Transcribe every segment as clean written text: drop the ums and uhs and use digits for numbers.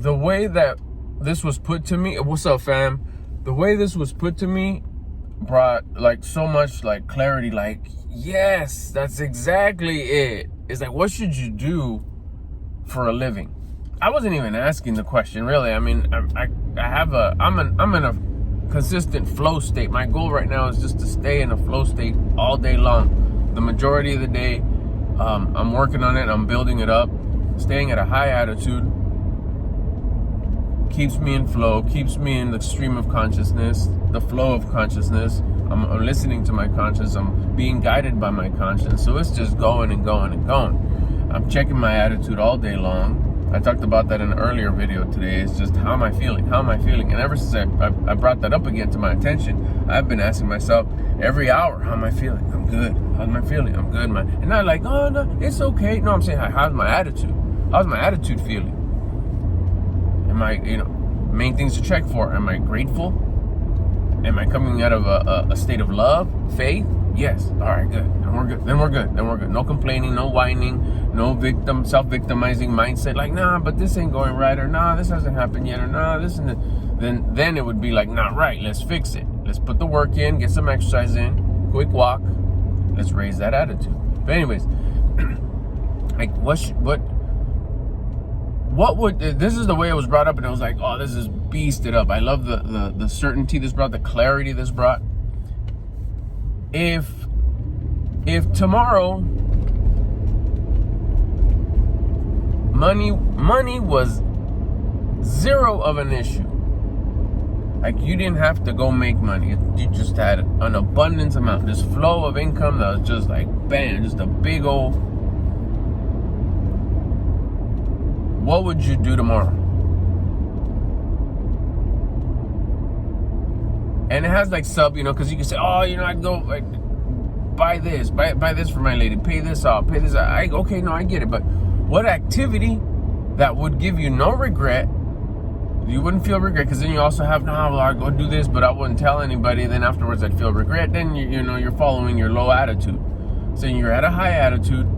the way that this was put to me, what's up, fam? The way this was put to me brought like so much like clarity. Like, yes, that's exactly it. It's like, what should you do for a living? I wasn't even asking the question, really. I mean, I'm in a consistent flow state. My goal right now is just to stay in a flow state all day long. The majority of the day, I'm working on it. I'm building it up. Staying at a high attitude keeps me in flow, keeps me in the stream of consciousness, the flow of consciousness. I'm listening to my conscience. I'm being guided by my conscience. So it's just going and going and going. I'm checking my attitude all day long. I talked about that in an earlier video today. It's just, how am I feeling? How am I feeling? And ever since I brought that up again to my attention, I've been asking myself every hour, how am I feeling? I'm good. How's my feeling? I'm good, man. And not like, oh, no, it's okay. No, I'm saying, how's my attitude? How's my attitude feeling? Am I, main things to check for. Am I grateful? Am I coming out of a state of love, faith? Yes. All right, good. Then we're good. No complaining, no whining, no self-victimizing mindset. Like, nah, but this ain't going right, or nah, this hasn't happened yet, or nah, this and then it would be like, not right. Let's fix it. Let's put the work in, get some exercise in, quick walk. Let's raise that attitude. But anyways, like, what would, this is the way it was brought up, and I was like, oh, this is beasted up. I love the certainty this brought, the clarity this brought. If tomorrow money was zero of an issue, like you didn't have to go make money, you just had an abundance amount, this flow of income that was just like bam, just a big old, what would you do tomorrow? And it has like because you can say, oh, I'd go like, buy this for my lady, pay this off, okay, no, I get it. But what activity that would give you no regret, you wouldn't feel regret, because then you also have, I'll go do this, but I wouldn't tell anybody, then afterwards I'd feel regret. Then you're following your low attitude. So you're at a high attitude,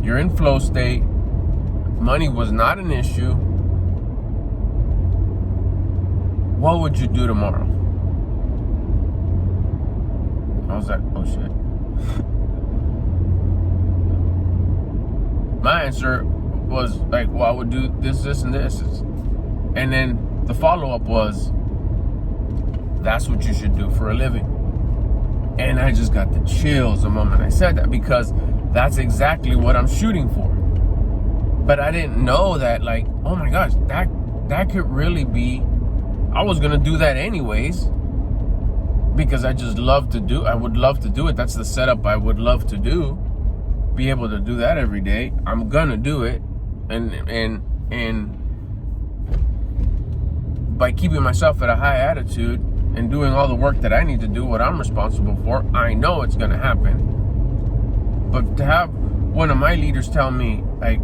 you're in flow state, money was not an issue. What would you do tomorrow? I was like, oh shit. My answer was like, well, I would do this, and this. And then the follow-up was, that's what you should do for a living. And I just got the chills the moment I said that, because that's exactly what I'm shooting for. But I didn't know that, like, oh my gosh, that could really be, I was gonna do that anyways, because I would love to do it. That's the setup I would love to do. Be able to do that every day. I'm gonna do it. And by keeping myself at a high attitude and doing all the work that I need to do, what I'm responsible for, I know it's gonna happen. But to have one of my leaders tell me, like,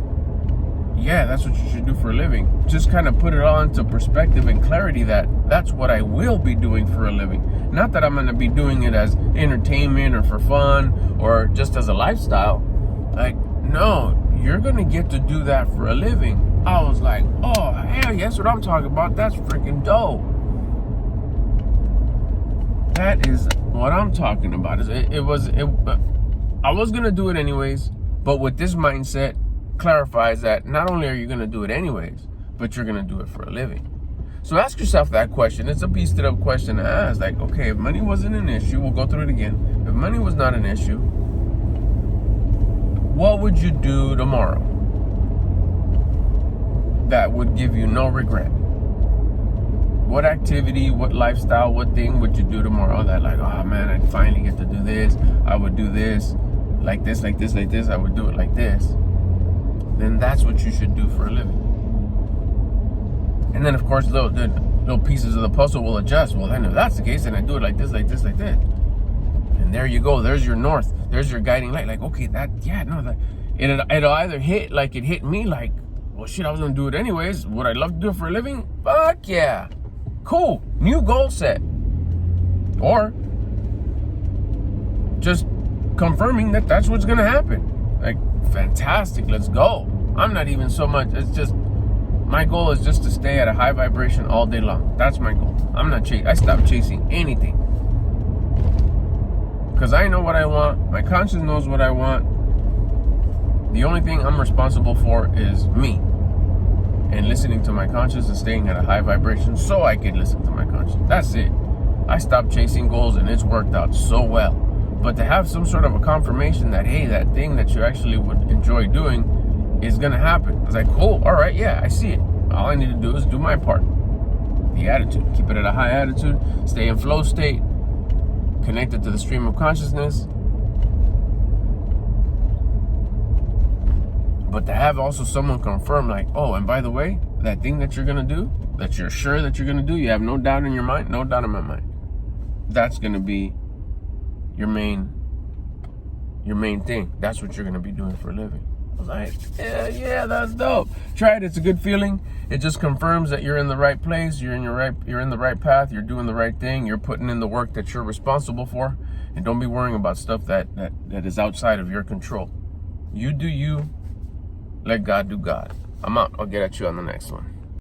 yeah, that's what you should do for a living, just kind of put it all into perspective and clarity that that's what I will be doing for a living. Not that I'm going to be doing it as entertainment or for fun or just as a lifestyle. Like, no, you're going to get to do that for a living. I was like, oh, hell yeah, that's what I'm talking about. That's freaking dope. That is what I'm talking about. I was going to do it anyways, but with this mindset, clarifies that not only are you going to do it anyways, but you're going to do it for a living. So ask yourself that question. It's a beasted up question to ask. Like, okay, if money wasn't an issue, we'll go through it again. If money was not an issue, what would you do tomorrow that would give you no regret? What activity, what lifestyle, what thing would you do tomorrow that, like, oh man, I finally get to do this. I would do this, like this, like this, like this. I would do it like this. Then that's what you should do for a living. And then, of course, the little pieces of the puzzle will adjust. Well, then if that's the case, then I do it like this, like this, like that. And there you go. There's your north. There's your guiding light. Like, okay, it'll either hit like it hit me, like, well, shit, I was going to do it anyways. Would I love to do it for a living? Fuck yeah. Cool. New goal set. Or just confirming that that's what's going to happen. Like, fantastic, let's go. I'm not even so much, it's just, My goal is just to stay at a high vibration all day long. That's my goal. I stopped chasing anything. Because I know what I want. My conscience knows what I want. The only thing I'm responsible for is me. And listening to my conscience and staying at a high vibration so I can listen to my conscience. That's it. I stopped chasing goals and it's worked out so well. But to have some sort of a confirmation that, hey, that thing that you actually would enjoy doing is going to happen. It's like, cool, all right, yeah, I see it. All I need to do is do my part. The attitude. Keep it at a high attitude. Stay in flow state. Connected to the stream of consciousness. But to have also someone confirm, like, oh, and by the way, that thing that you're going to do, that you're sure that you're going to do, you have no doubt in your mind, no doubt in my mind. That's going to be your main thing. That's what you're going to be doing for a living. I was like, yeah, that's dope. Try it. It's a good feeling. It just confirms that you're in the right place. You're in the right path. You're doing the right thing. You're putting in the work that you're responsible for. And don't be worrying about stuff that is outside of your control. You do you. Let God do God. I'm out. I'll get at you on the next one.